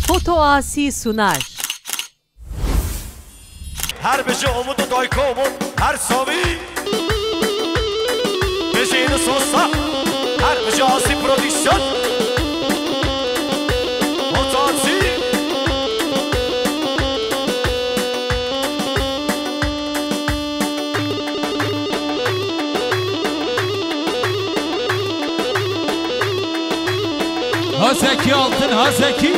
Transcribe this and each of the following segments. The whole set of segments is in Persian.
Foto Asi sunar. Her beşi Umut o Dayko Umut her savi beşiğini sossa her beşi Asi prodüksiyon Foto Asi Hazeki altın Hazeki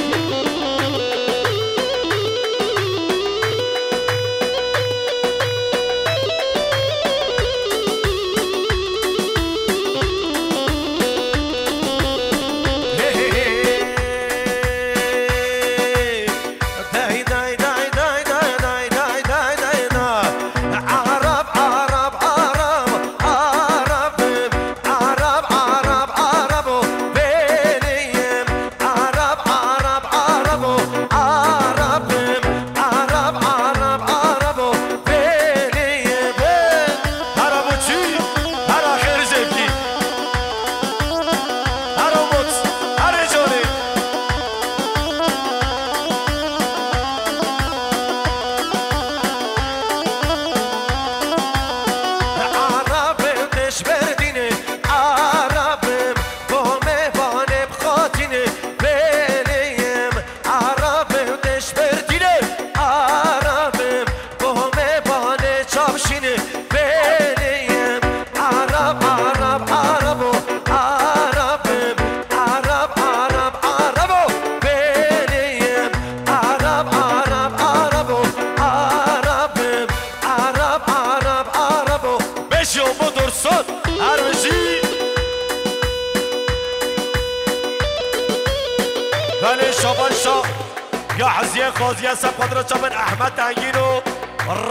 يا حزيه خوزيه سب قدرت من احمد تنگینو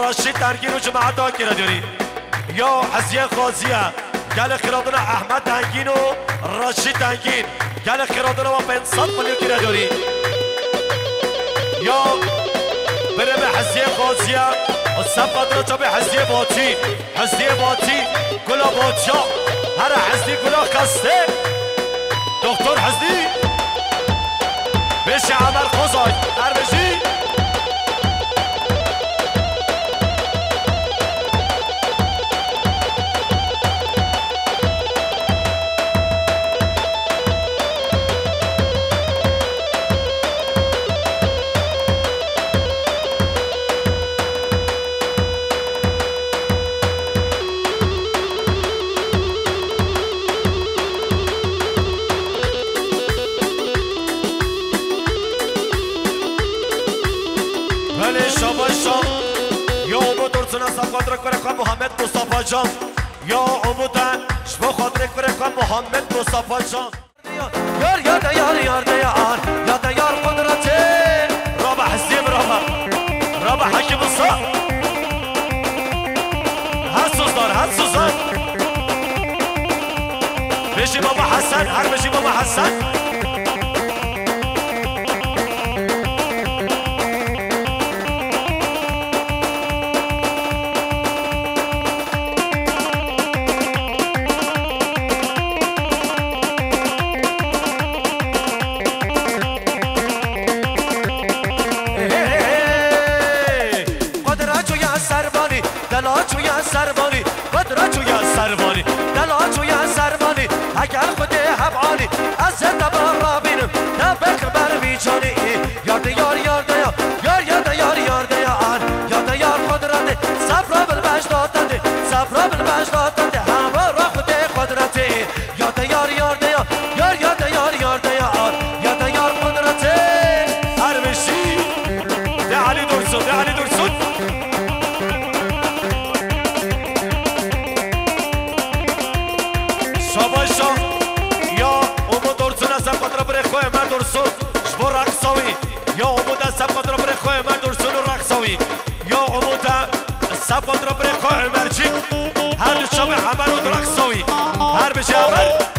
رشید تنگینو جماعت ها کرا داری یا حزيه خوزيه گل خیرادنا احمد تنگینو رشید تنگین گل خیرادنا و 500 میلیون کرا داری یا بره به حزيه خوزيه و سب قدرت به حزيه باتی گلا باتیا هر حزی گلا کسته دکتر حزی بشه عمل خوزای در بشی محمد مصطفى جان يا عمودا شبه خاطرك فرقان محمد مصطفى جان يار يار يار يار يار يار يار قدرتي رابع حسيب رابع حكي بالصح هالسوزدار بيجي بابا حسن بيجي بابا حسن اگر خود حبعانی از زندبان را بینم نه بکر بر بیچانی یاد یار یار دیا یار یاد یار یار دیا آن یاد یار قدرت صبر بالمجدات صبر بالمجدات همه را خود قدرتی یاد یار یار دیا یار یاد یار یار دیا آن یاد یار قدرت هر بشی ده علی درسون شاباشا یا امو درسون از قدر بر خواه من درسون شبو رقصاوی یا امو دست قدر بر خواه من درسون و رقصاوی یا امو دست قدر بر خواه مرچی هر دو شب همه رو رقصاوی هر بشه همه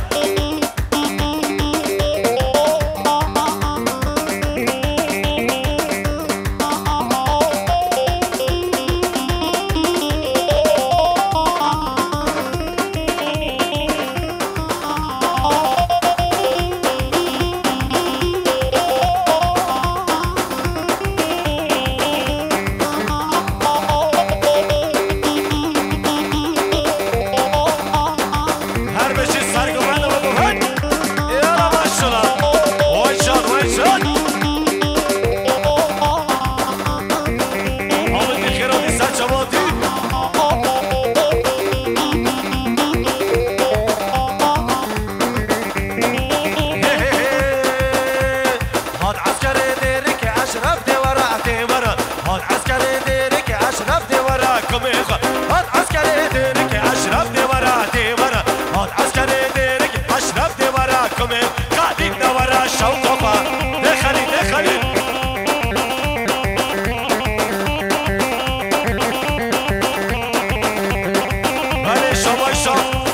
کمی خوا هات عسکری دیرک اشرف دیوارا دیوارا هات عسکری دیرک اشرف دیوارا کمی قدیم دیوارا شوق خوا دخلی دخلی بله شما شما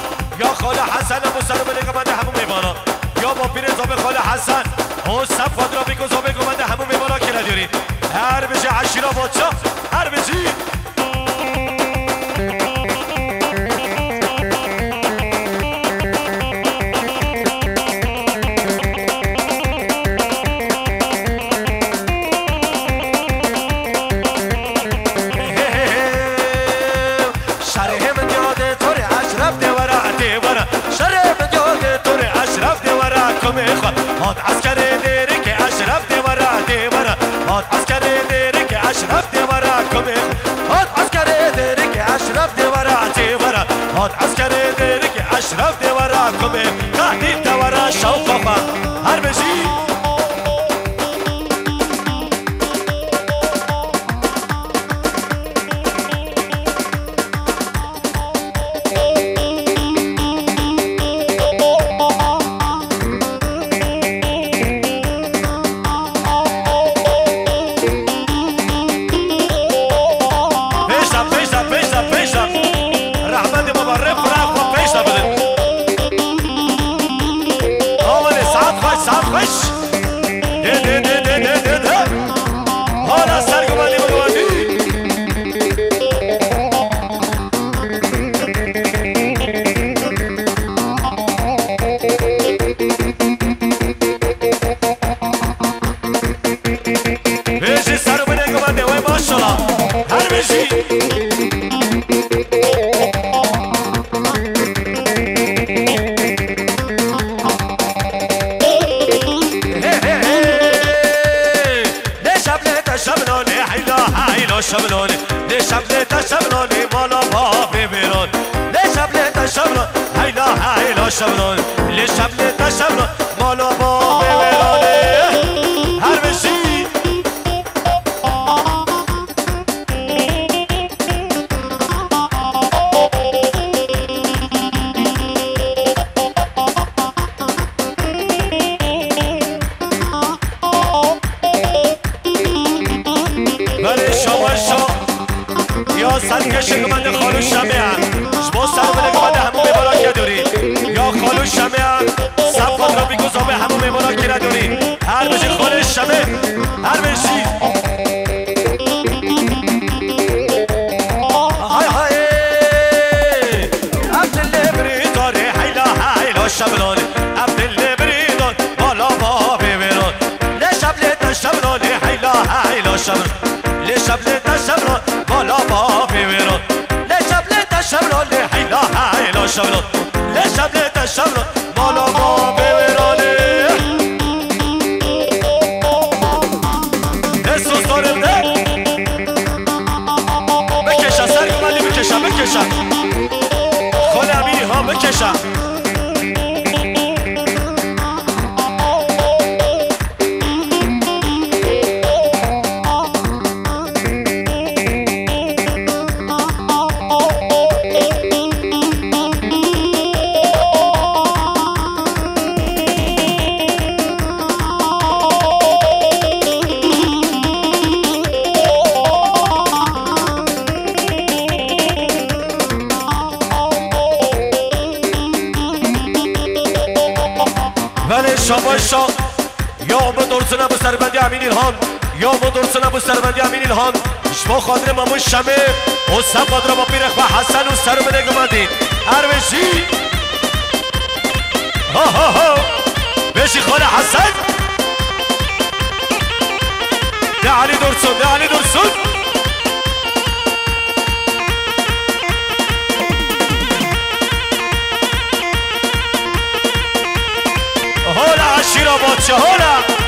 یا خاله حسن مسلم نگمانده همون میبانا یا با پیر زابه خاله حسن اون سب خود را بگو زابه گمانده همون میبانا که نداری هر بشه عشیرا باچا هر بشی هات عسكري ديرك اشرف ديورا ديورا هات عسكري ديرك اشرف ديورا كمي هات عسكري ديرك اشرف ديورا ديورا هات عسكري ديرك اشرف ديورا كمي قاعدين ديورا شوقفا هربشي شملوني ليش شملت شملوني مالا بابي بيرون ليش شملت شملون هيلا هيلا شملون ليش شملت شملون مالا بابي بيرون هربشي یا سرکش گمانده خالو شمیان شما سر بله گمانده همون میبارا که دوری یا خالو شمیان سب خود را بگوزا به همون میبارا که ندوری هر بشی خال شمه هر بشی های های عبدالله بریداره حیلا حیلا شملانه عبدالله بریدار بالا با ببیران لشبله تشملانه حیلا حیلا شملانه لشبله تشملانه بالا با ببیران لشبله تشملانه حیلا حیلا شملانه لشبله تشملانه بالا با ببیرانه اسوس دارم ده بکشن سرگو ملی بکشن بکشن خاله امینی ها بکشن شاباشا یا مدرسنا به سربندی امین الهان یا مدرسنا به سربندی امین الهان شما خاطر مامون شمه و سب خاطر با پیرخ و حسن و سر بده گمدید هر بشی ها ها ها بشی خاله حسن ده علی درسون ده علی درسون هولا عشیرا باچه هولا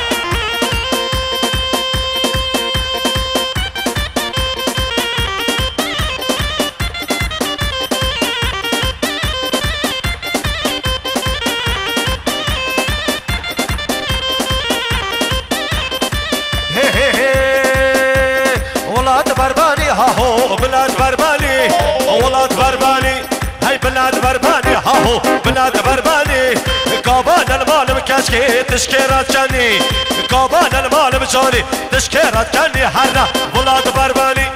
ولاد بربانی ها هو بلاد بربانی بربانی هی بلاد بربانی ها هو بلاد بربانی کابان المال مکشکی تشکیرات کنی کابان المال بچانی تشکیرات کنی هر بلاد بربانی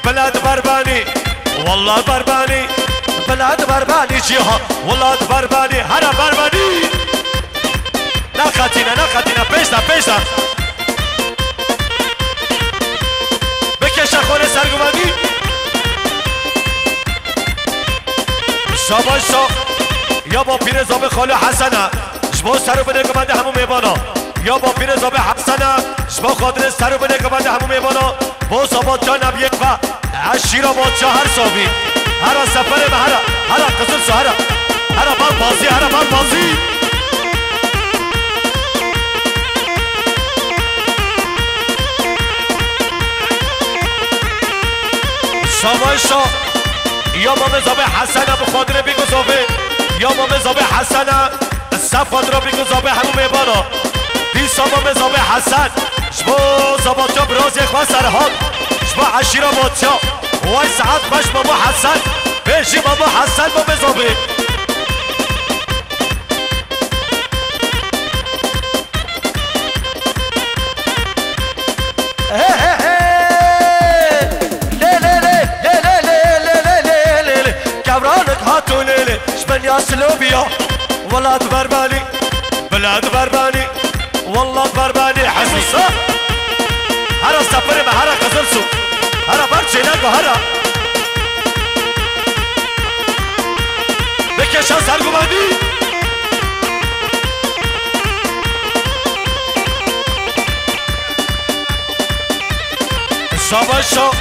بلاد بربانی والله بربانی بلاد بربانی جیها والله بربانی هر بربانی نخاتینا پیشتا بکش خونه سرگومندی شاباشا یا با پیر زابه خاله حسنه شما سرو بده گمنده همون میبانا یا با پیر زابه حسنه شما خاطر سرو بده گمنده همون میبانا با زابات جا نبیه و عشیرا بادشا هر صابی هر سفره به هر قصد سو هر من بازی شاباشا یا مام زابه حسنه بخاطر بیگو زابه یا مام زابه حسنه صفات را بیگو زابه همون میبانا دیسا مام زابه حسن شما زابات جا براز یک و سرحال شما عشیرا بادشا وای ساعت باش ماما حسن بشی ماما حسن مام زابه يا سلوبيا ولاد برباني بلاد برباني والله برباني حسوسا هرا سفر ما هرا قزرسو هرا برشي ناكو هرا بكشا سرقماني شاباشا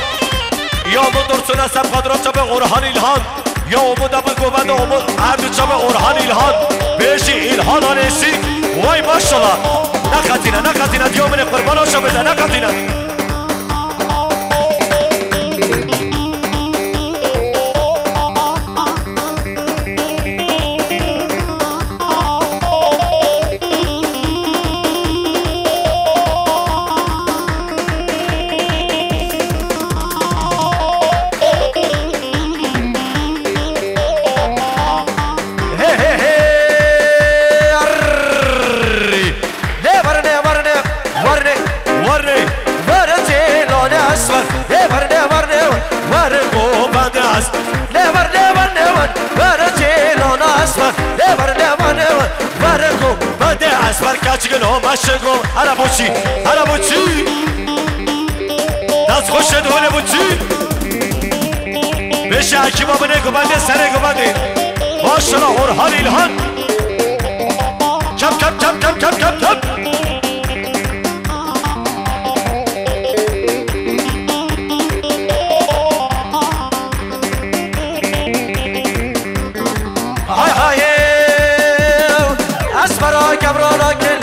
يا مدرسونا سب قدرات به قرحان الهان یا امود ابو گوبند امود هر دو چم اورهان ایلهان بیشی ایلهان آنیسی وای ماشالله نخطینه دیومن قربان هاشا بده نخطینه ماشگو هر بوچی دست خوش دوله بوچی بشه حکیما بنه گوبنده سره گوبنده ماشالله اورهان ایلهان کم های اسمرا کبرانا که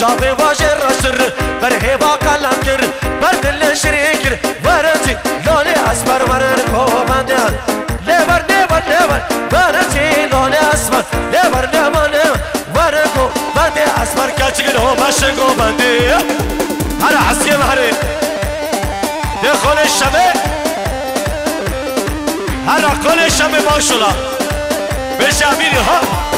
جابي واجر رسر برهي باقلم كر بردل شريكر ورتي لوني اسمر ورن كوماندان ليبر ورتي لوني اسمر ليبر وركو بردي اسمر كاتشكن هو ماشكو بندي هر حسيم هري دخول الشمع هر كل الشمع ما شاء الله بشامير ها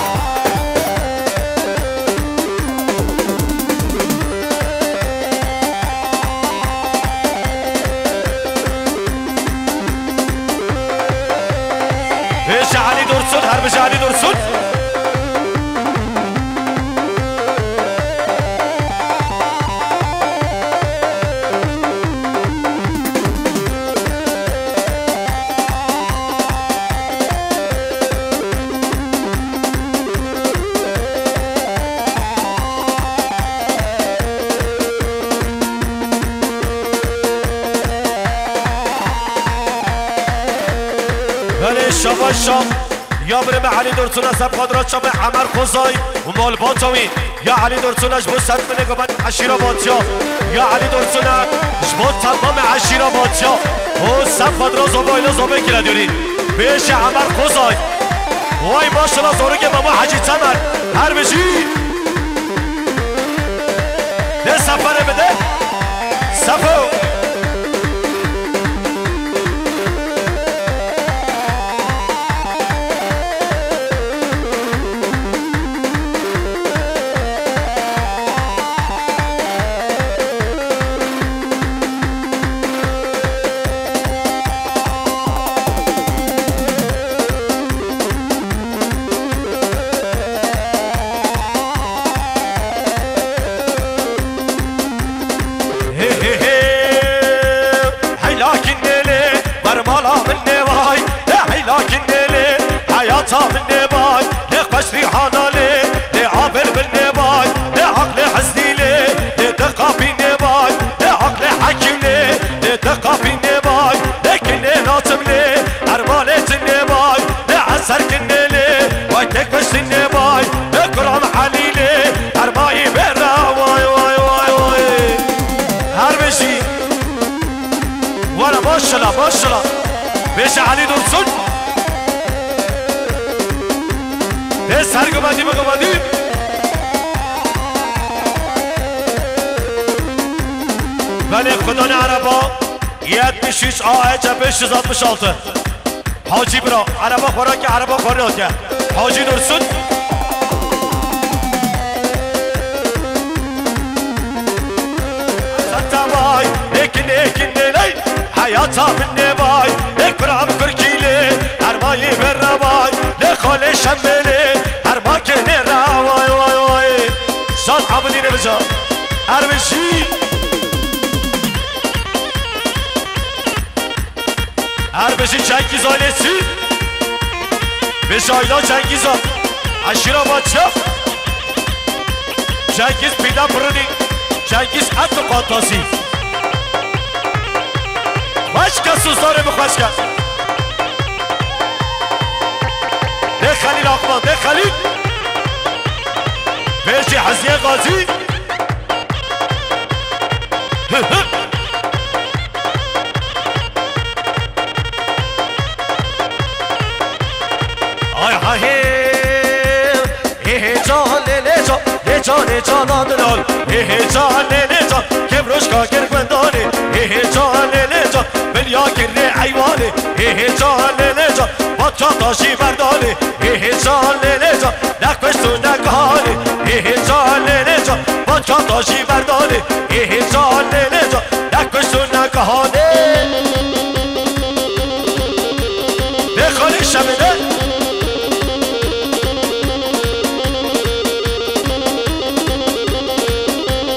علي درسون هربش علي درسون شام یا برم علی درسون از قدرت شام عمر خوزای و مال باتوی یا علی درسونش با صد من گفت عشیرا باتیا یا علی درسونش با تمام عشیرا باتیا و صد قدرت زبایل زبای کرد یونی بیش عمر خوزای وای ماشالله زوری که بابا حجی تمر هر بشی نه سفره بده ماشاءالله بيش علي درسون بس هر قبادي بقبادي بني خدان عربا 76 آهچ 566 حاجی برا عربا خوراک عربا خوراک حاجی درسون ستاوای اکن نیلی حیاتا من نبای اک برام کرکیلی هر مایی بر روای لخال شملی هر ما کنی روای وای وای شاد عبدی نبجا هر بشی هر بشی چنگیز آلیسی بشایدان چنگیز آن عشیرا بچه چنگیز پیدا برونی چنگیز حد قانتاسی باشکا سوزداره بخوشکا ده خلیل آقمان ده خلیل بشی حزیه غازی آی های جان لیلی جان جانان دلال جان لیلی جان کمروش کا گرگوندانه جان لیلی جان بلیا گره ایوانه جان لیلی جان بچه تاشی بردانه جان لیلی جان نکوش تو نکهانه جان لیلی جان بچه تاشی بردانه جان لیلی جان نکوش تو نکهانه بخالی شمده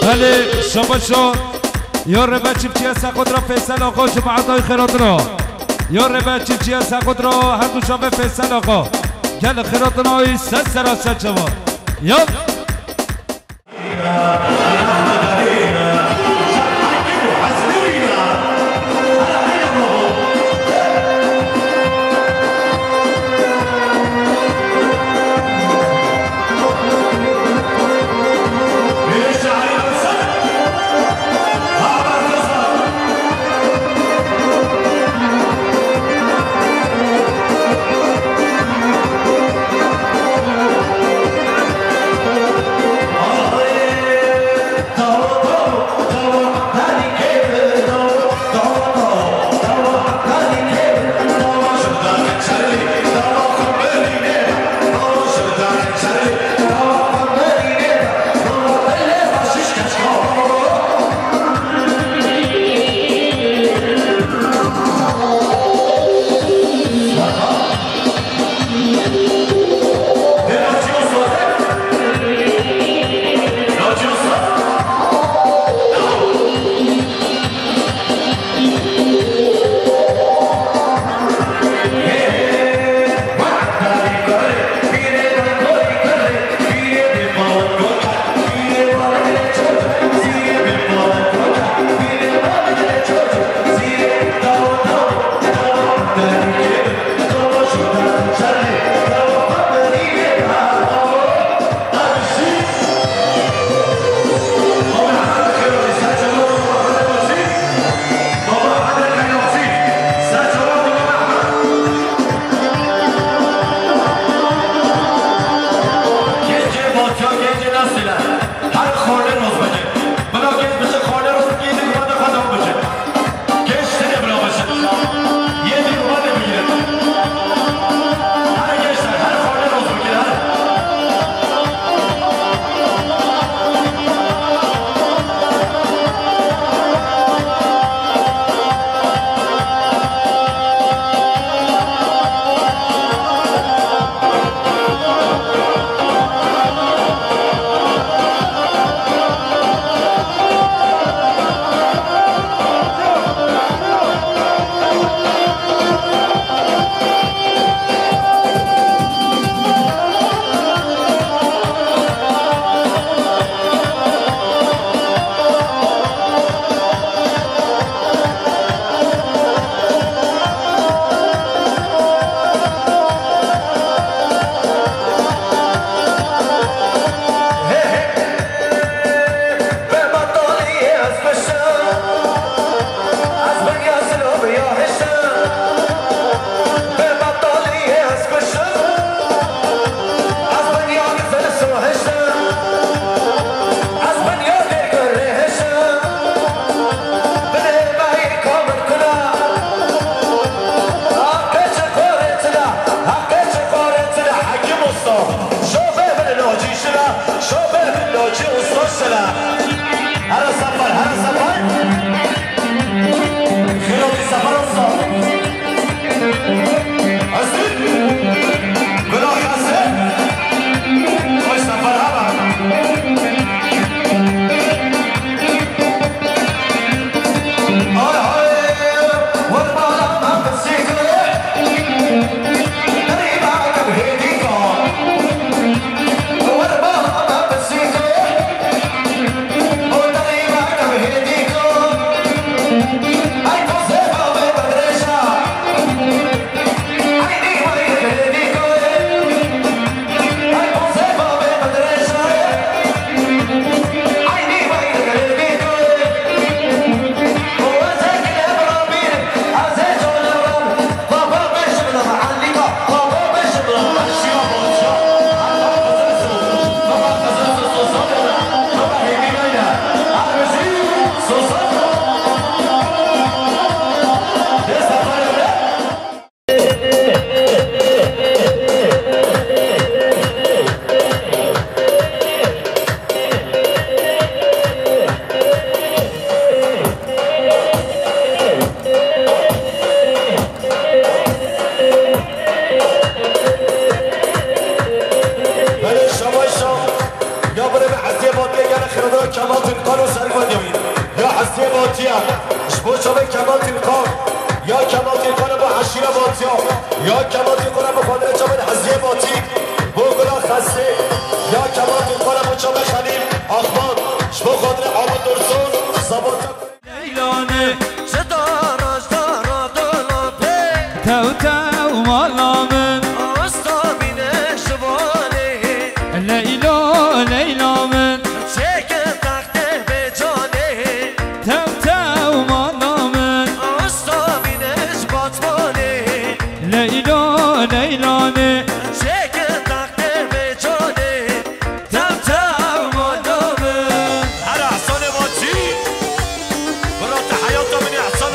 بله شما شد یا ربه چیپچی از خود را فیصل آقا جماعتای خیرات را یا ربه چیپچی از خود را هر دو شما فیصل آقا گل خیرات نایی سد سراست شما یا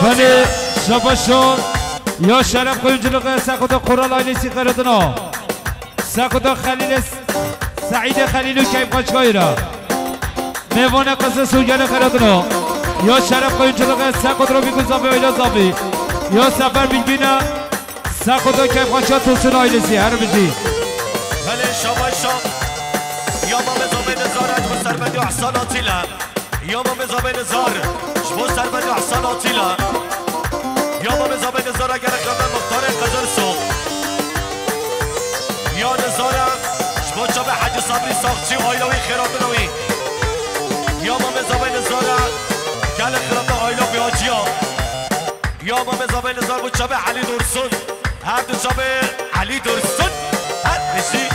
ولی شباشون یا شرف قیمجلوغ ساقودا قرال آیلیسی خیردنا ساقودا خلیل سعید خلیلو کیف قشقایی را میوان قصه سوگن خیردنا یا شرف قیمجلوغ ساقودا بیگو زابی ویلا زابی یا سفر بینگینا ساقودا کیف قشقا توسون آیلیسی هر بجی ولی شباشون یا ما بزابی نزار اجب سربندی احساناتی لا یا ما بزابی نزار شبو سربندی احساناتی لا یا ما بزابی نزار اگر اقلابه مختار قدر سو یا نزاره شبو چا به حج صبری ساخچی آیلاوی خیراتنوی یا ما بزابی نزاره گل خیرات آیلاوی آجیا یا ما بزابی نزار بود چا به علی دورسون هر دو چا به علی دورسون هر بشی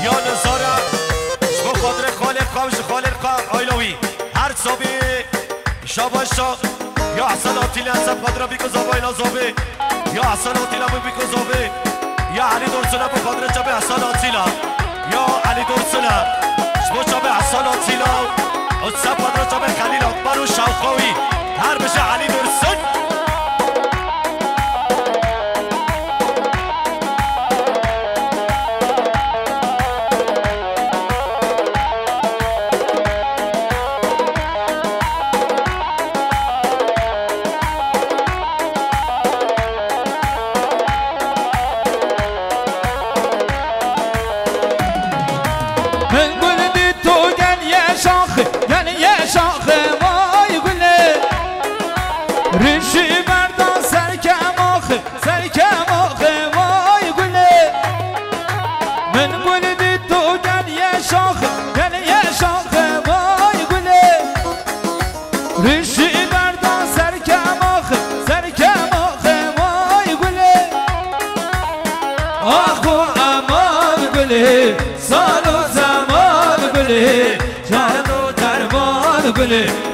یا نزاره شبو خاطر خالق قامش خالق آیلاوی هر صابی شاباشا یا حسن آتیلی انسب خاطر بیکو زابا اینا زابه یا حسن آتیلا بیکو زابه یا علی دورسونه به خاطر جبه حسن آتیلا یا علی دورسونه شبو جبه حسن آتیلا انسب خاطر جبه خلیل اکبر و شوقاوی هر بشه علی دورسون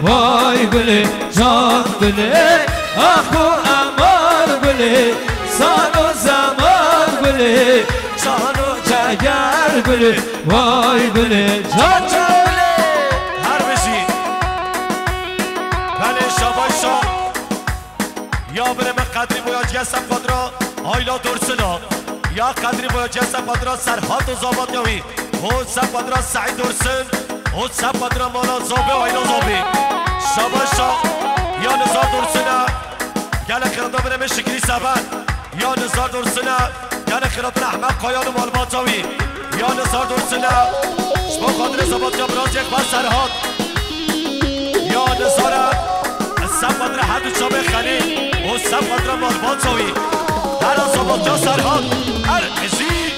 وای گله جان گله آخو امان گله سال و زمان گله جان و جگر گله وای گله جان گله هر بشی بله شاباشا یا برم قدری باید جسم قدرا آیلا دورسنا یا قدری باید جسم قدرا سرحات و زاباد یاوی خود سب قدرا سعید دورسن خود سب قدرا مالا زابه آیلا زابه شاباشا یا نزار دورسنا گل خیراتا برم شکری سبن یا نزار دورسنا گل خیراتا احمد قایان و مالباتاوی یا نزار دورسنا شما خاطر زباد یا براز یک بار سرحات یا نزار سب قدر هر دو چابه خلیل و سب قدر مالباتاوی هر زباد یا سرحات هر ازی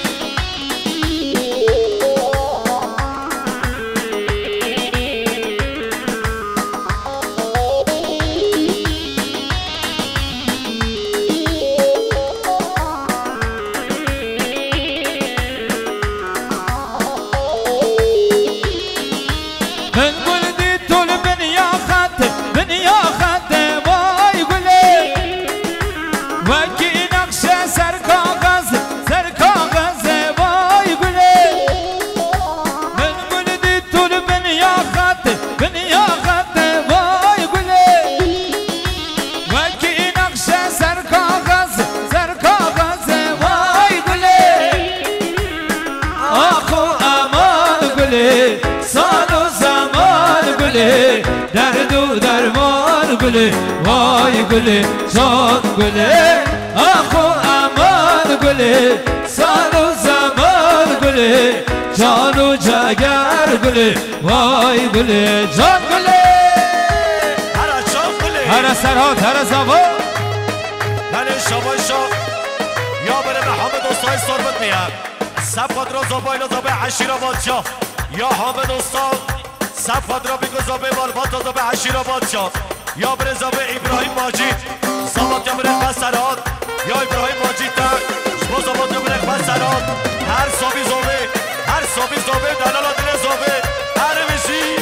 وای گله جان گله آخو امان گله سال و زمان گله جان و جگر گله وای گله جان گله هر جان گله هر سرحات هر زبان بله شاباشا یا بره محمد استای سربت میاد سب خدرا زبایل زبای عشیرآباد شا یا حامد استاد سب خدرا بیگو زبای مالبات زبای عشیرآباد شا یا بره زبای ابراهیم ماجید زباد یا بره خسرات یا ابراهیم ماجید تر شما زباد یا بره خسرات هر صابی زبای هر صابی زبای دلالات زبای هر بشی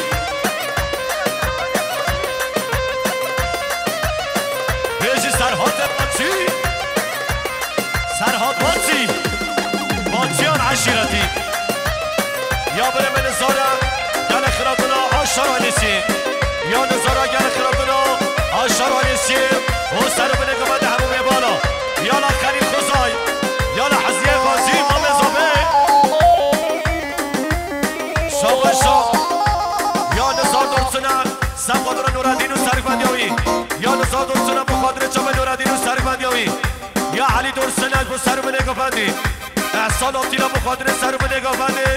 بیشی سرحات ماچی سرحات ماچی ماچیان عشیرتی یا بره من نزاره گل خیراتونا آشار آلیسی یا نزاره گل خیراتونا آشار آلیسی سمادر نورالدین و سرفندیاوی یا نزاد درسن بخاطر چم نورالدین و سرفندیاوی یا علی درسن از سرم نگافندی احسان آتیلا بخاطر سرم نگافندی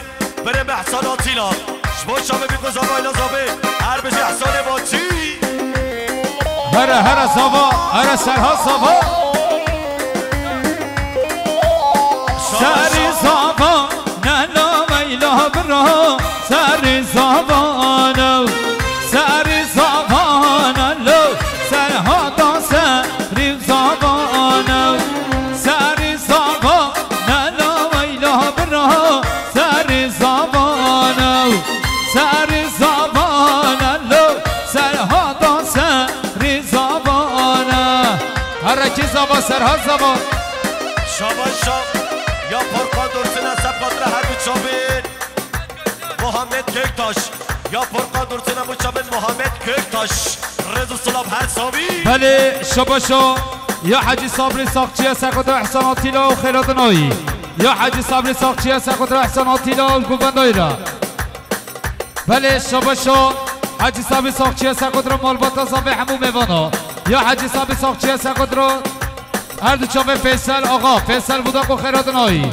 بریم احسان آتیلا شما شما بیکن زابا ایلا زابه هر بشه احسان باچی هر زابا هر سرها زابا سری زابا نلا ویلا برا سری زابا نو سری زابا نلو سرها دا سری زابا نو سری زابا نلا ویلا برا سری زابا نو سری زابا نلو سرها دا سری زابا نو هر کی زابا سرها زابا شاباشا یا فرقان درسن از سبقاتر هر بچابه محمد ککتاش یا فرقان درسن بچابه محمد ککتاش رضا سلام هر ساوی بله شباشو یا حاجی صابری ساقچی سقط احسان آتیلا و خیرات نایی یا حاجی صابری ساقچی سقط احسان آتیلا و گوبندایی را بله شباشو حاجی صابری ساقچی سقط را مالباتا صابه همو میوانا یا حاجی صابری ساقچی سقط را هر دو چاوه فیصل آقا فیصل بودا کو خیرات نایی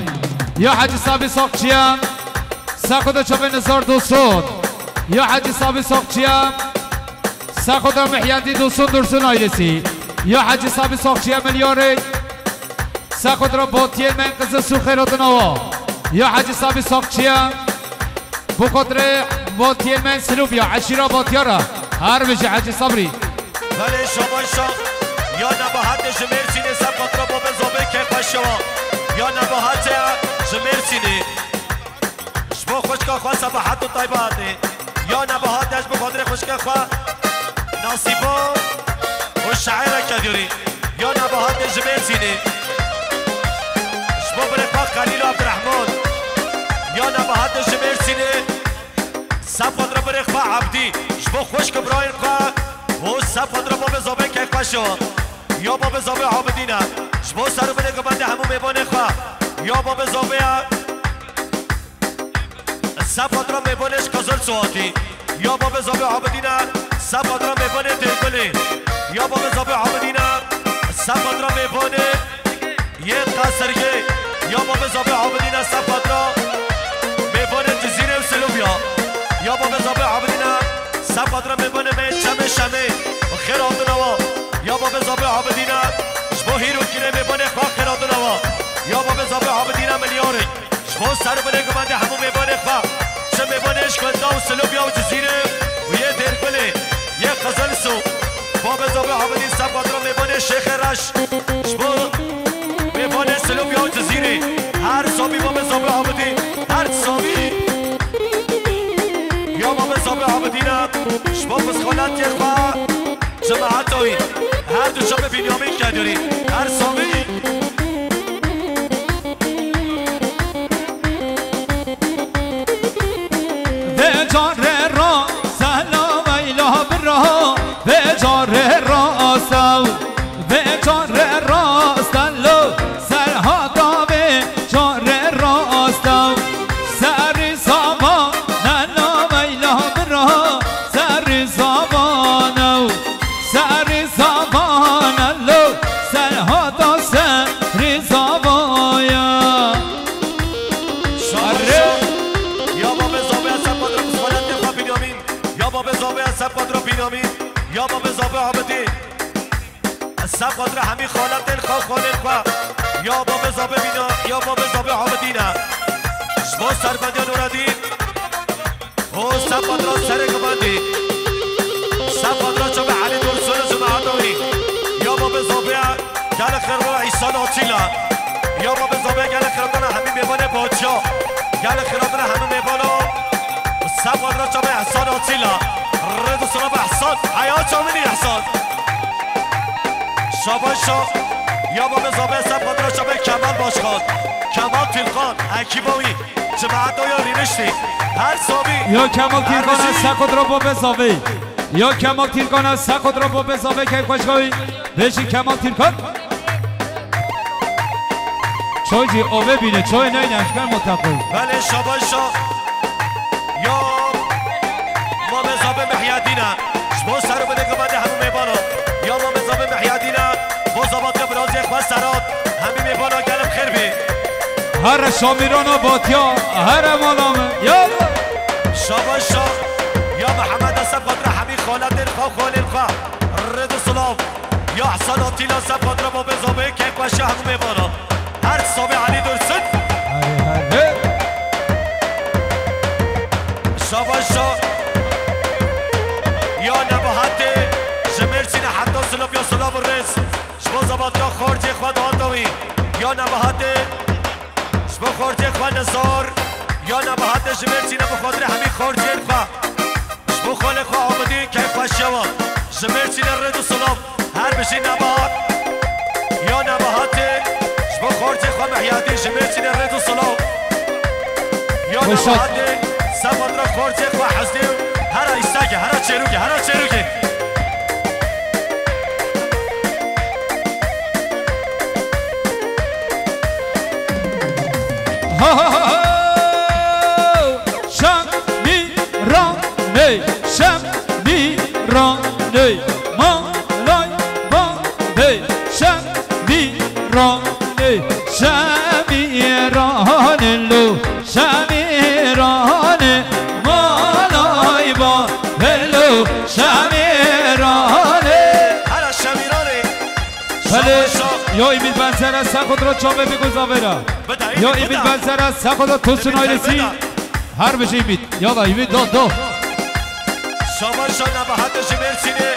یا حاجی صابری ساقچی سقط چاوه نزار دوستون یا حاجی صابری ساقچی سقط محیدی دوستون درسون آیرسی یا حاجی صابری ساقچی ملیاره سقط را باتیه منقذ سو خیرات نوا یا حاجی صابری ساقچی بخاطر باتیه من سلوبیا عشیرا باتیارا هر بشه حاجی صابری بله شاباشا یا نباهت جمرسینه سبقات را با بزابه که خوشوا یا نباهت جمرسینه شما خوشکا خواه سباحت و طیباته یا نباهت اش بخاطر خوشکا خواه ناصیبا و شعر کدیوری یا نباهت جمرسینه شما برفاق خلیل عبدالرحمن یا نباهت جمرسینه سبقات را برخواه عبدی شما خوشکا براین خواه و سبقات را با بزابه که خوشوا یا باب زابه عابدینه شما سر بده که بنده همون میبانه خواه یا باب زابه سبقات را میبانش کازل سواتی یا باب زابه عابدینه سبقات را میبانه دلگله یا باب زابه عابدینه سبقات را میبانه یه قصرگه یا باب زابه عابدینه سبقات را میبانه جزیره و سلوبیا یا باب زابه عابدینه سبقات را میبانه من شمه شمه و خیر آدنوا یا باب زابه عابدینه شما هیرو کنه میبانه خواه خیرات نوا یا باب زابه عابدینه ملیاره شما سر بده گمانده همون میبانه خواه چه میبانه اشکنده و سلوبیا و جزیره و یه درگله یه خزل سو باب زابه عابدین سبقات را میبانه شیخ رش شما میبانه سلوبیا و جزیره هر صابی باب زابه عابدین هر صابی یا باب زابه عابدینه شما بسخانت یه خواه جماعت هایی هر دو شب بینیامین کداری هر سامی به جار را سلام ایلا برا به جار را سو به جار را سلو سرها دا به جار را سو سر زابا نلا ایلا برا سر زابا نو سر زبان لو سرها دا سر زبایا شاره یا باب زابه از سب قدر مسخالت دفع بینیامین یا باب زابه از سب قدر بینیامین یا باب زابه عابدین از سب قدر همین خالت دل خواه خالل خواه یا باب زابه بینا یا باب زابه عابدینه شما سربندی نورالدین و سب قدر سر گماندی سبقات را به علی درسون جماعتوی یا باب زابه گل خیران ایسان آتیلا یا باب زابه گل خیران همین میبانه باچا گل خیران همین میبانه سبقات را به احسان آتیلا رضا سلام احسان حیات چامنی احسان شاباشا یا باب زابه سبقات را به کمال باشخان کمال تیلخان حکیباوی جماعت یا رینشتی هر صابی یا کمال تیلخان از سبقات را با بزاوی یا کمال تیرکان از سقط را با بزاوه که خوشگاهی بشی کمال تیرکان چای جی آوه بینه چای نای نشکن متقل بله شاباشا یا ما بزاوه محیدینه شبو سر بده که بنده همون میبانا یا ما مزابه محیادینا بازابات که برازی خواه سرات همین میبانا گلم خیر بی هر شامیران و باتیا هر مالامه یا شاباشا یا محمد اسب قدر حمی خالد الخوا خال الخوا رد سلام یا حسن آتیلا سب قدر با بزابه که باشه همون میبانا هر صابه علی درسد شاباشا یا نباهت جمرسین حتی سلام یا سلام الرز شبا زباد یا خارجی خواه دادوی یا نباهت شبا خارجی خواه نزار یا نباهت جمرسین بخاطر همین خارجی خواه شبا خاله خواه آمدین که خواه شوا جمرسین رد و سلام هر بشی نباهت یا نباهت شبا خارجی خواه محیادی جمرسین رد و سلام یا نباهت سباد را خارجی خواه حسنی هر ایستاگه هر چروگه هر چروگه شم میرانه شم میرانه مالای بانده شم میرانه شمیرانه لو شمیرانه مالای بانده لو شمیرانه هر شمیرانه بله یا ایمیل بنزر از خود را چابه بگذاورا یا ایمیل بنزر از خود را توسون آیرسی هر بشه ایمیل یالا ایمیل دو شاباشا نباهت جمرسینه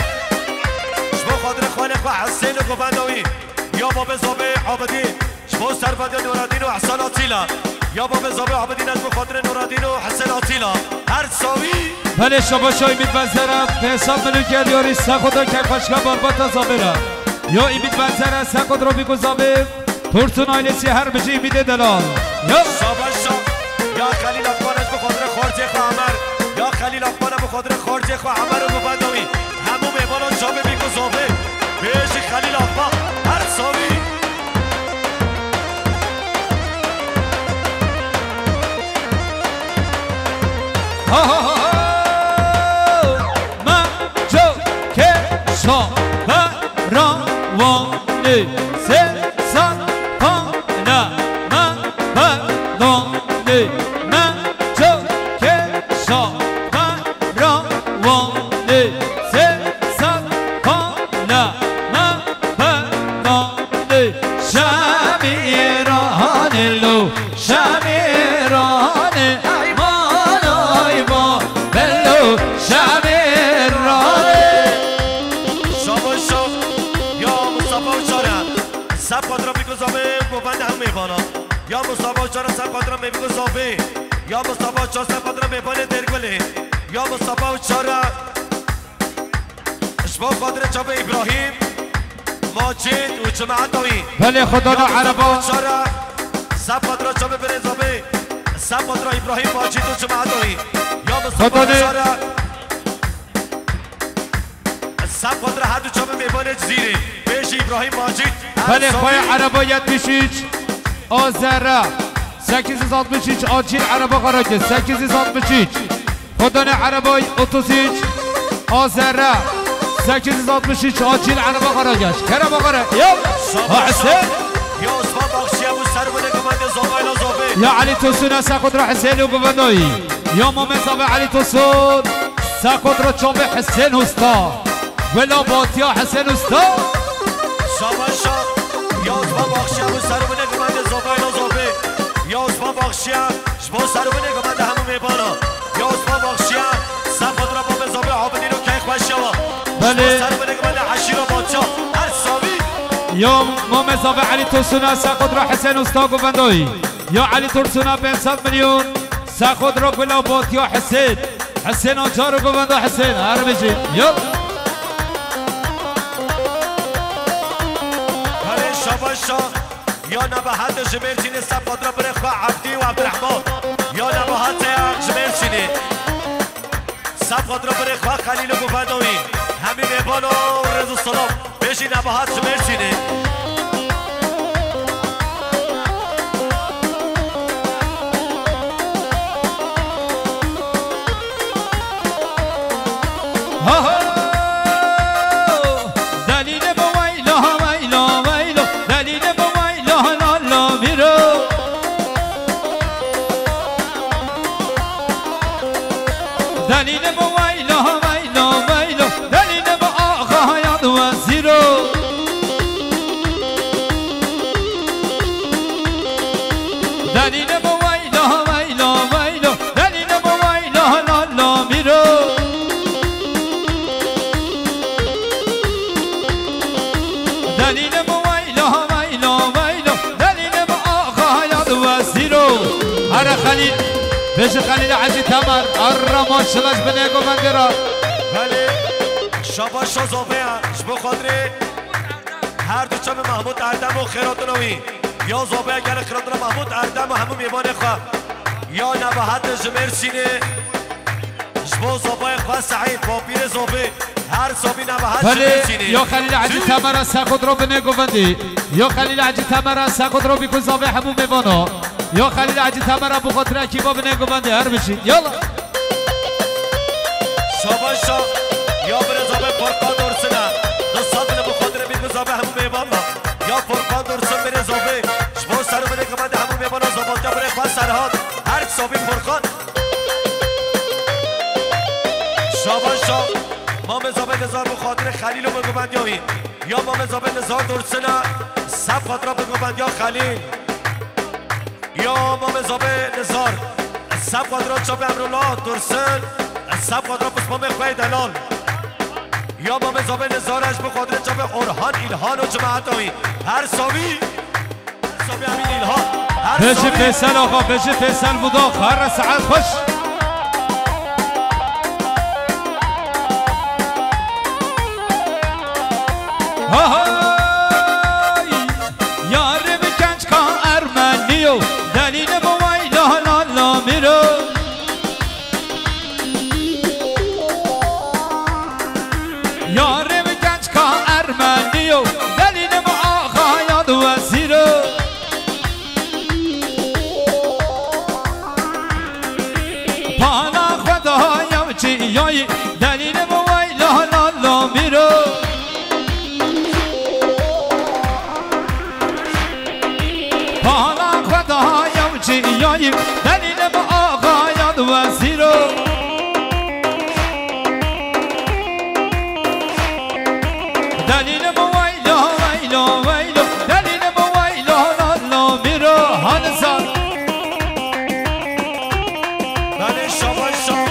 شبو خاطر خوانه خواه حسین و گوبندوی یا باب زابه عابدی شبو سرفت نورادین و حسن آتیلا یا باب زابه عابدین از بخاطر نورادین و حسن آتیلا هر ساوی بله شاباشا ایمیل بنزر به حساب منو کرد یاری خود را که پشکه باربات زابرا یا ایمیل بنزر از خود را بگذابه ترسون آیلسی هر بشه ایمیل دلال یا شاباشا یا خلیل اکبر از بخاطر خارجی خواه عمر یا خلیل اکبر بخاطر خارجی خواه عمر و گوبندوی همون میبانان جابه بگذابه بیشی خلیل اکبر هر ساوی من جو که شابه روانه سن پانه من بدانه من جو که شابه روانه سن پانه من بدانه شمیرانه لو شمیرانه مالای با بلو شمیرانه شاباشا یا مصطفی چاره سب قدرم بگذابه گوبند هم میبانا یا مصطفی چاره سب قدرم بگذابه یا مصطفی چاره سب قدرم میبانه درگله یا مصطفی چاره شبا قدر چابه ابراهیم ماجد و جماعت دوی بله خدا یا عربا مصطفی چاره سب قدر چابه برزابه سب قدر ابراهیم ماجد و جماعت دوی یا مصطفی چاره سب قدر هر دو چابه میبانه زیره پیش ابراهیم ماجد بله خواه عربا ید بشیچ آزره 863 آجیل عربا قراکه 863 خدانه عربای 36 آزره 863 آجیل عربا قراکش کرم آقاره یا حسین یا عثمان بخشی ابو سر بده گمند زابایلا زابه یا علی توسون سخود را حسین و گوندایی یا مومن زابه علی توسون سخود را چوبه حسین استا ولا باتیا حسین استا شاباشا یا عثمان بخشی ابو سر بده گمند زابایلا زابه یا عثمان بخشی شبا سر بده گمند همون میبانا یا عثمان بخشی سفاد را با زابه عابدین و که خوش شوا بله سر بده گمند حشیر و بادشاه هر ساوی یا مومن زابه علی توسون سخود را حسین استا گوندایی یا علی توسون 500 میلیون سخود را ولا باتیا حسین آجار و گوندا حسین هر بشید یا شاباشا یا نباهت جمرسینه سب قدر بره خواه عبدی و عبدالرحمن یا نباهت جمرسینه سب قدر بره خواه خلیل و گوبندوی همین میبان و رضا سلام بشی نباهت جمرسینه هر خلیل بشه خلیل عجی تمر ارما شلش بنگو بندرا بله شاباش زوبه شبو خاطر هر دو چم محمود اردم و خیراتونوی یا زوبه اگر خیراتون محمود اردم و همون میبانه خواه یا نباحت جمیر سینه شبو زوبه خواه سعید با پیر زوبه هر صوبی نباحت جمیر سینه یا خلیل عجی تمر سخود رو بنگو بندی یا خلیل عجی تمر سخود رو بیکن زوبه همون میبانه یا خلیل عجی تمر بو خاطر اکیبا بنگو بندی هر بشید یالا شاباشا یا بر زوبه فرقان درسنه دو ساعت بو خاطر بید زوبه همون میبانه یا فرقان درسن بر زوبه شبو سر بنگو بندی همون میبانه زوبه جا بره خواه سرهاد هر صوبی فرقان شاباشا ما مزابه نزار به خاطر خلیل و بگوبندی هایی یا ما مزابه نزار درسنه سب خاطر بگوبندی ها خلیل یا ما مزابه نزار سب خاطر چاپ امرالله درسن سب خاطر بسمام خواه دلال یا ما مزابه نزارش به خاطر چاپ اورهان ایلهان و جماعت هایی هر صابی همین ایلهان بشه فیصل آقا بشه فیصل بودا هر ساعت خوش یار بکنج که ارمنیو دلیل بوای لالا لا میرو یار بکنج که ارمنیو دلیل بو آقایان وزیرو پانا خدایم چی یایی دلیل بوای لالا لا میرو یاییم دلیل با آقایان وزیرو دلیل با ویلا ویلا ویلا دلیل با ویلا لالا میرو هانسان بله شاباشا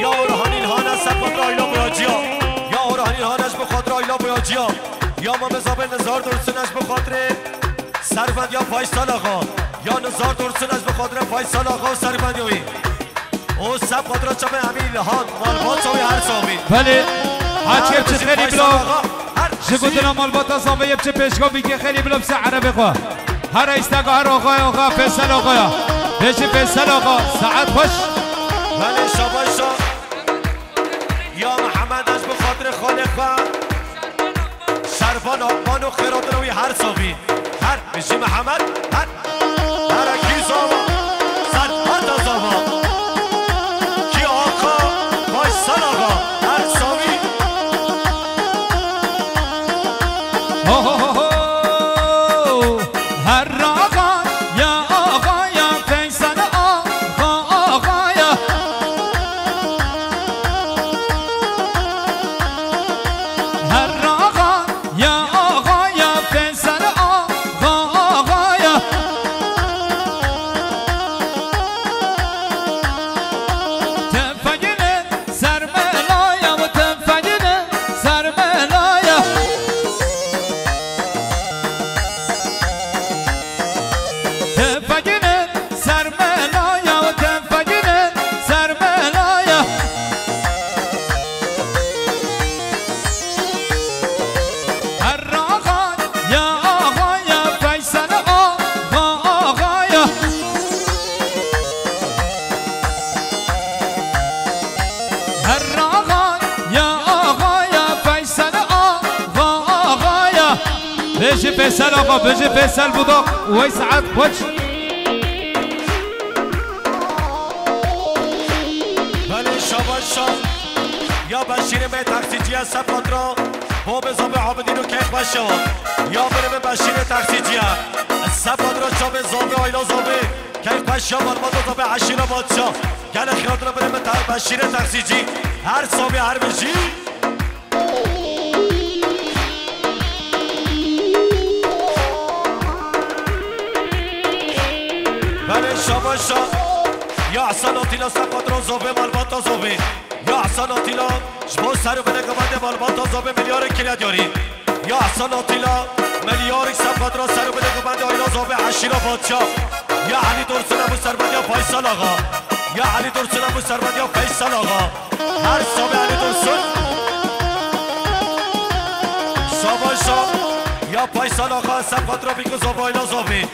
یا اورهانی الهان از سبت رایلا بیاجیا یا اورهانی الهانش به خاطر رایلا بیاجیا یا ما مزابه نزار درسنش به خاطر سربند یا فایسال آقا یا نزار درسنش به خاطر فایسال آقا و سربندیوی او سب خاطر چمه همین الهان مالبات ساوی هر ساوی بله هرچی بچه خیلی بلا شکوتنا مالبات ساوی بچه پیشگاه بیگه خیلی بلا بسه عربی خواه هر ایستگاه هر آقای آقا فیصل آقایا بشه فیصل آقا ساعت خوش بله شاباشا یا محمد از به خاطر خالقا شربان آقمان و خیراتنوی هر ساوی هر بشی محمد هر اکی زاوا سر هر زاوا کی آقا فایسال آقا هر ساوی هر آقا یا آقا یا فیصل آقا آقا یا هر آقا یا آقا یا فیصل آقا آقا یا تفگینه سرملایا و تفگینه سرملایا تفگینه سرملایا و تفگینه سرملایا هر آقا یا آقا یا فیصل آقا آقا یا هر آقا یا آقا یا فیصل آقا آقا یا بشه فیصل آقا بشه فیصل بودا وی ساعت خوش بله شاباشا یا بشیر به تقسیجی از سب را با بزاب عابدین و کیف باشه یا بریم بشیر تقسیجی از سب را چا به زابه آیلا زابه کیف باشه مالبات و زابه عشیر بادشا گل خیرات را بریم بشیر تقسیجی هر صابه هر بشی بله شاباشا یا احسان آتیلا سب را زابه مالبات زابه یا احسان آتیلا شما سر و بنگمند مالبات زابه میلیار کلیت یاری یا احسان آتیلا میلیار سب را سر و بنگمند آیلا زابه عشیر بادشا یا علی درسون ابو سربند یا فیصل آقا یا علی درسون ابو سربند یا فیصل آقا هر صاحب علی درسون شاباشا یا فیصل آقا سب ترافیک زوبایلا زوبی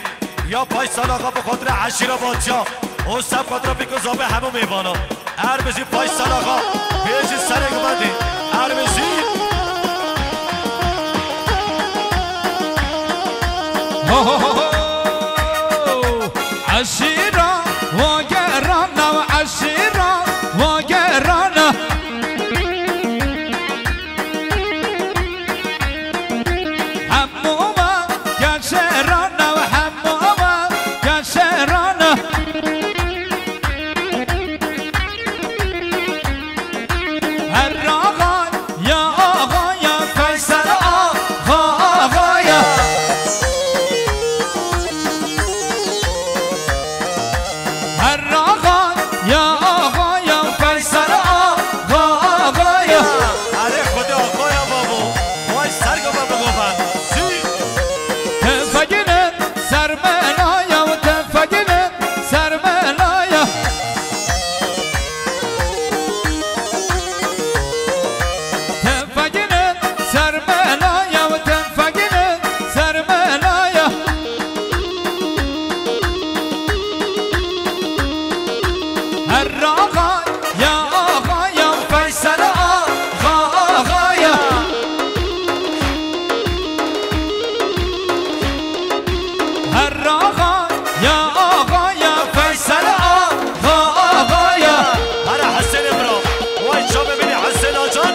یا فیصل آقا به خاطر عشیرا بادشاه او سب ترافیک زوبه همو میوانا اربزی فیصل آقا بیجی سر گمدی اربزی عشيرة وقرانا وعشيرة وقرانا حمومة كشرانا وحمومة كشرانا الرغاي يا آغا يا فيصل آغا يا الرغاي يا آغا يا فيصل آغا يا اره خدا آقا یا بابو وای سرگو بابو گوبن تفقنن سر منايا وتفقنن سر منايا تفقنن سر منايا وتفقنن سر منايا الرغاي يا آغا يا فيصل آغا يا الرغاي يا آغا يا فيصل آغا يا اره حسن برا وای چا ببینی حسن آجان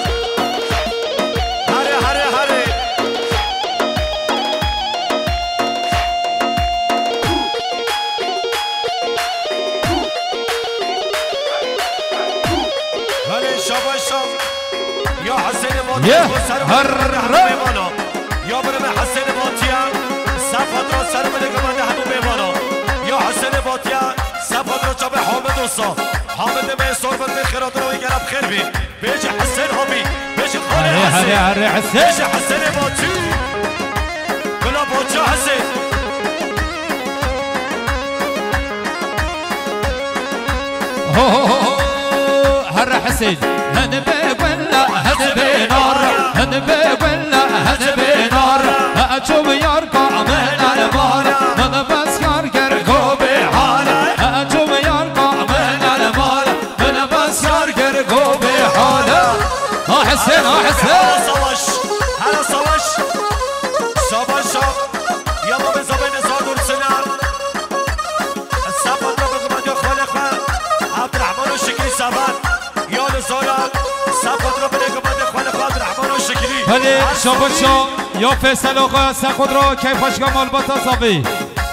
اره ولی شاباشا یا حسن ماتی یه سر هر همو میوانا یا برم حسن ماتی صفت را سر بده گمانده همو میوانا یا حسن ماتی صفت را چا به حامد دوستا حامد میسور بند خیرات رو گرب خیر بی بیجی حسن همی بیجی خاله حسن هره حسين بیجی حسن ماتی گلا باچا حسن هر حسين هنبي ولا هنبي نار هنبي ولا هنبي نار أشوف يرقى من المال من بس كاركر قوبي حال أشوف يرقى من المال من بس كاركر قوبي حال حسين هر سواش هر سواش سواشا یا ما به زبان زادور سنار سبان را بگم یا خالق عبدالرحمن و شکری سبان یا لزالا سبان را بگم یا خالق عبدالرحمن و شکری ولی شاباشا یا فیصل آقا سخود را کیف خوشگاه مالبات آزابی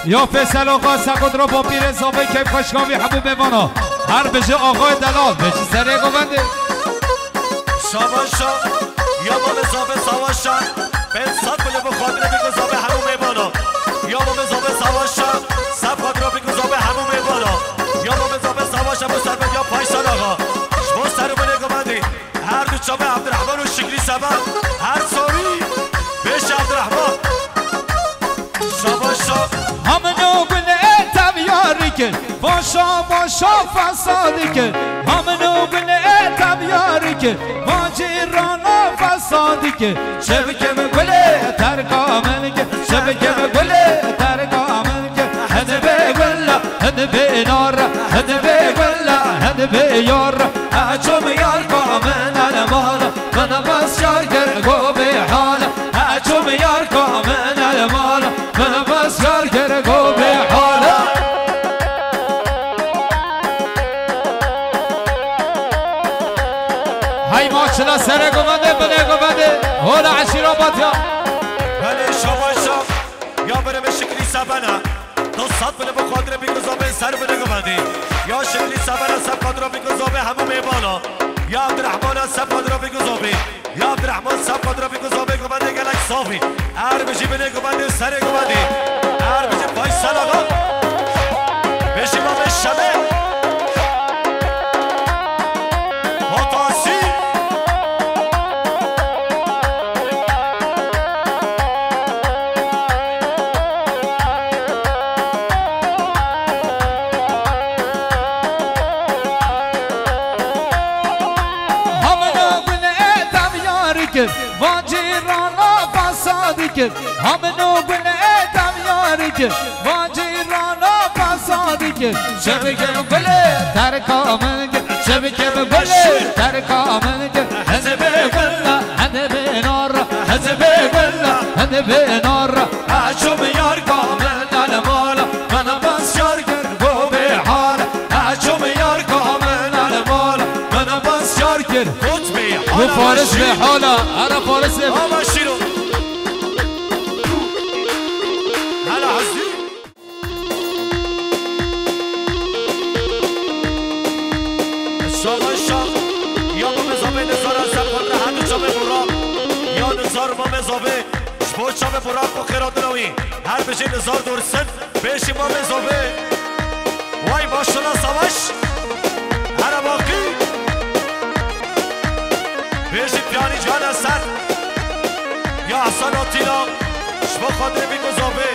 یا فیصل آقا سخود را با پیر زابی کیف خوشگاه حبوب بمانا هر بجه آقای دلال بجه سره گوونده سواشا یا ما به زبان سواشا به صد بله بخاطر بگم زبان همو میبانا یا ما به زبان سواشا سبان را بگم زبان همو میبانا یا ما به زبان سواشا بسر یا فیصل آقا شما سر بله گماندی هر دو چابه عبدالرحمن و شکری سبان هر سامی بیش عبدالرحمن سواشا همونو گله تبیاری کن باشا فسادی کن همونو گله تبیاری کن جیرانا فسادی کن شبکم گله ترکامل کن شبکم گله ترکامل کن هده به گله هده به نار هده به گله هده به یار اچوم یار کامن المال من بس یار گر گو به حال اچوم یار کامن المال من بس یار گر گو به حال های ماشلا سر گوانده بله گوانده هولا عشیرا باتیا بله شاباشا یا برم شکری سبنا دو صد بله بخاطر بگذابه سر بله گماندی یا شکری سبنا سب قدر بگذابه همو میبانا یا عبدالرحمن سب قدر بگذابه یا عبدالرحمن سب قدر بگذابه گمانده گلک صافی هر بجی بله گمانده سر گماندی هر بجی فیصل آقا بشی ما به شبه کرد واجیرانا فساد کرد همونو بلدم یاری کرد واجیرانا فساد کرد شبکه بله ترکامن کرد شبکه بله ترکامن کرد هزه بگلا هده بینار هزه بگلا هده بینار اچوم یار کامل المالا من بس یار کرد بو به حال اچوم یار کامل المالا من بس یار کرد و فارس به حالا ارا فارس آما شیرو هلا حزی شاق شاق یا با مزابه نزار از زبان هنو چا به براق یا نزار با مزابه شبو چا به براق و خیرات نوی هر بجی نزار دورسن بیشی با مزابه وای باشنا سواش هر باقی بیشی پیانی جان اثر یا احسان آتیلا شما خاطر بی گذابه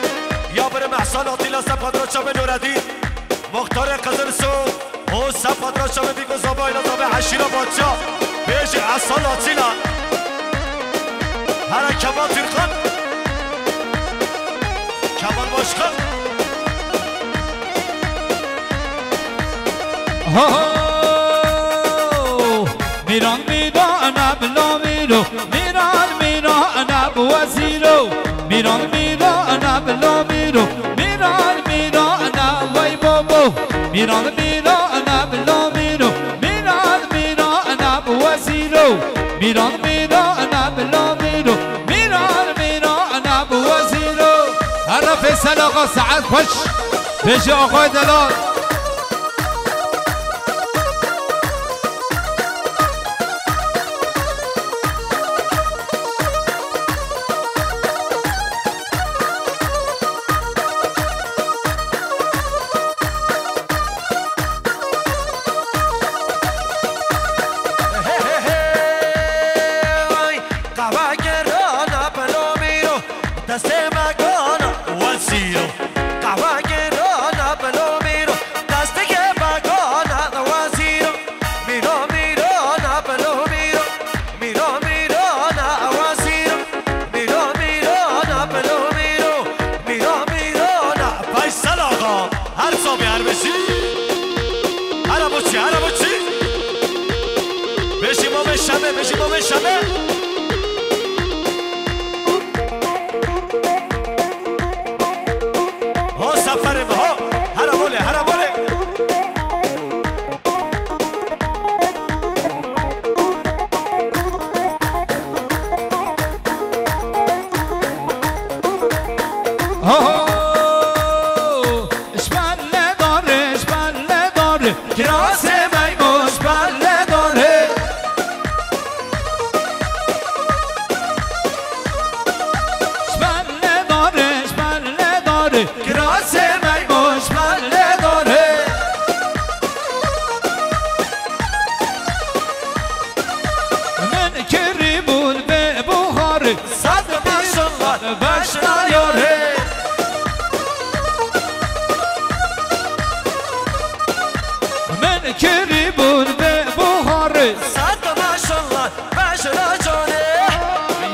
یا برم احسان آتیلا سب خاطر چا به نوردی مختار قزل سو او سب خاطر چا به بی گذابه اینا زابه حشیرا بادشا بیشی احسان آتیلا هر کمال تیرخان کمال باشخان میران میران ابلا میرو میران میران اب وزیرو میران میران ابلا میرو میران میران وای بابو میران میران ابلا میرو میران میران اب وزیرو میران میران ابلا میرو میران میران اب وزیرو هر فیصل آقا سعد خوش پیش آقای دلال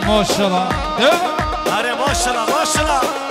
ماشاءالله آره ماشاءالله ماشاءالله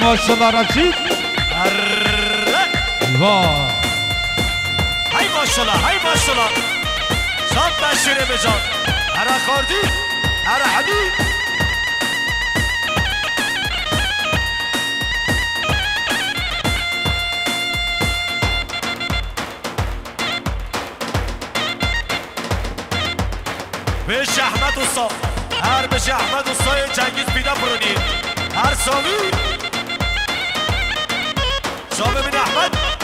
ماشاءالله رشید وای های ماشاءالله های ماشاءالله شاد بشیره بجان هر خاردی هر حدی بچه احمد استای جنگیز پیدا برونی هر سامی شا ببین احمد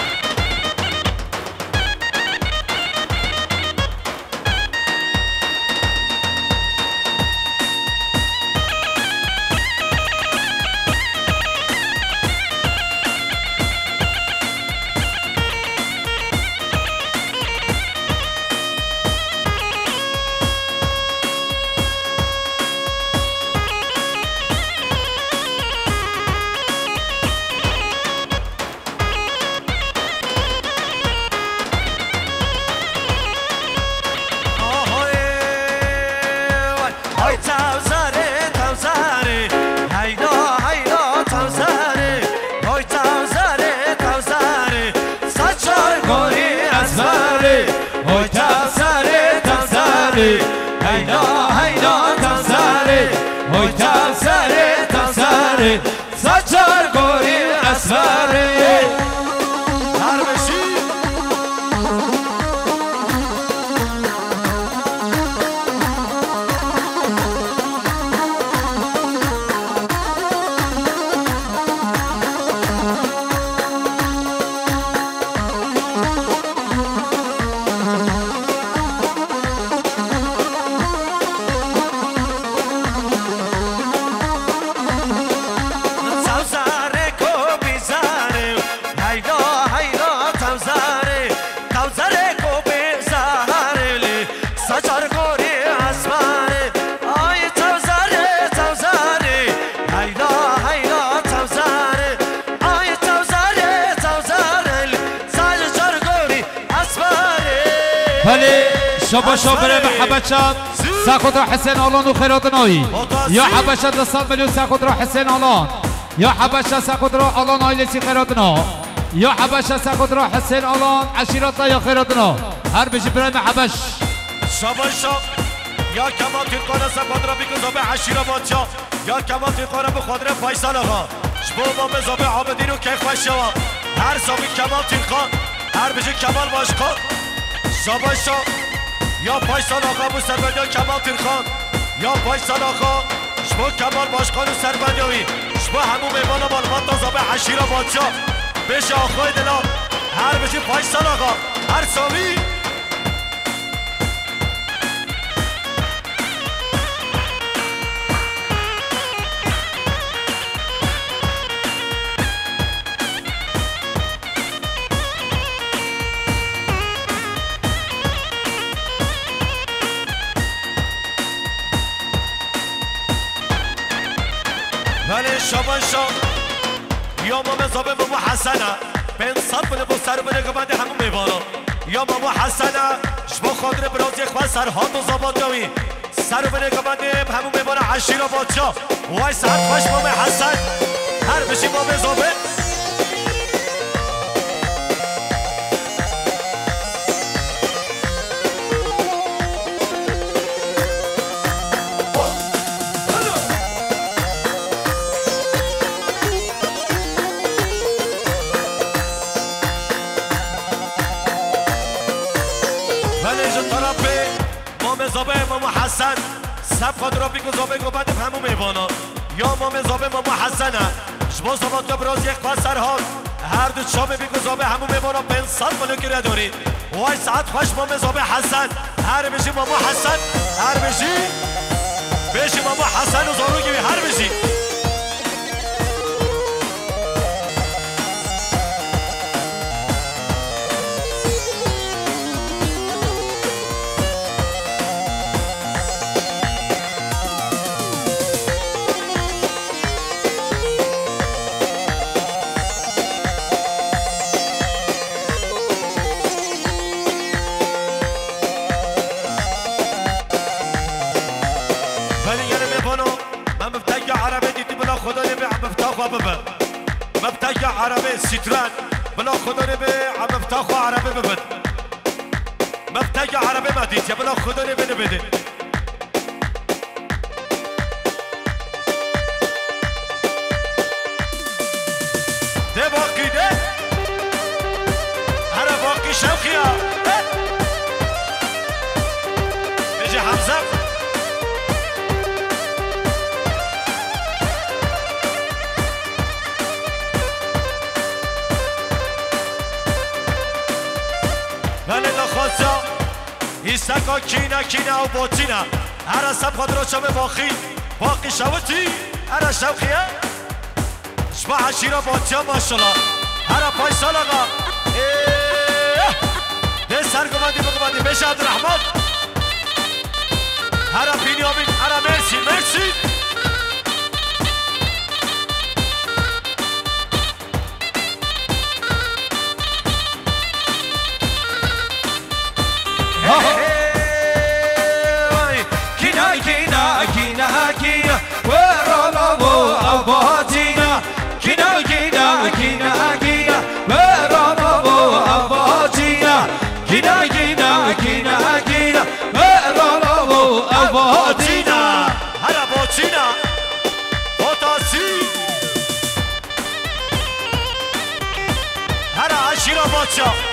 سچار گوری اسفاره هربشی شباشا بره به حبشات ساخت را حسین آلان و خیرات نایی یا حبشات دستان ملیون ساخت را حسین آلان یا حبشات ساخت را آلان آیلسی خیرات نا یا حبشات ساخت را حسین آلان عشیرات یا خیرات نا هر بشی بره به حبش شباشا یا کمال تلقانه ساخت را بیگو زابه عشیرا بادشا یا کمال تلقانه بخادر فایسال آقا شبو با به زابه عابدین و که خوشوا هر سامی کمال تلقان هر بشی کمال باشقا شباشا یا پایسال آقا بو سربندی کمال تیرخان یا پایسال آقا شما کمال باشقان و سربندیوی شما همون میبان مالمان تازابه حشیرا بادشا بشه آقای دلا هر بشه پایسال آقا هر سامی ولی شباشا یا ماما زابه بابا حسنه بین صد بله با سر بله گبنده همون میبانا یا ماما حسنه شما خاطر براز یک خواه سرهاد و زاباد جاوی سر بله گبنده همون میبانا عشیرا بادشا وای ساعت خوش ماما حسن هر بشی ماما زابه زابه ماما حسن سب خود را بیگو زابه گو بعد همون میوانا یا ماما زابه ماما حسنه شما زباد که براز یک پاس سرحال هر دو چامه بیگو زابه همون میوانا بین سال ملو گیره داری وای ساعت خوش ماما زابه حسن هر بشی ماما حسن هر بشی ماما حسن و زارو گیوی هر بشی مفتاح عربي سيتران بلا خداني بي مفتاح عربي ببد مفتاح عربي ما ديت يا بلا خداني بي نبدي ده باقي ده انا باقي شوخيا بيجي حمزه ایستکا کینا و بوتینا هر سب خود رو چمه باقی شوتی هر شوخیه شما عشیره بوتیا ماشالله هر پایسال آقا ده سرگمندی بگمندی بشه عبدالرحمن هر بینیامین هر مرسی كينا ورامو أباتينا كينا ورامو أباتينا كينا ورامو أباتينا هلا بوتينا بوتاسي هلا عشيرة بوتشا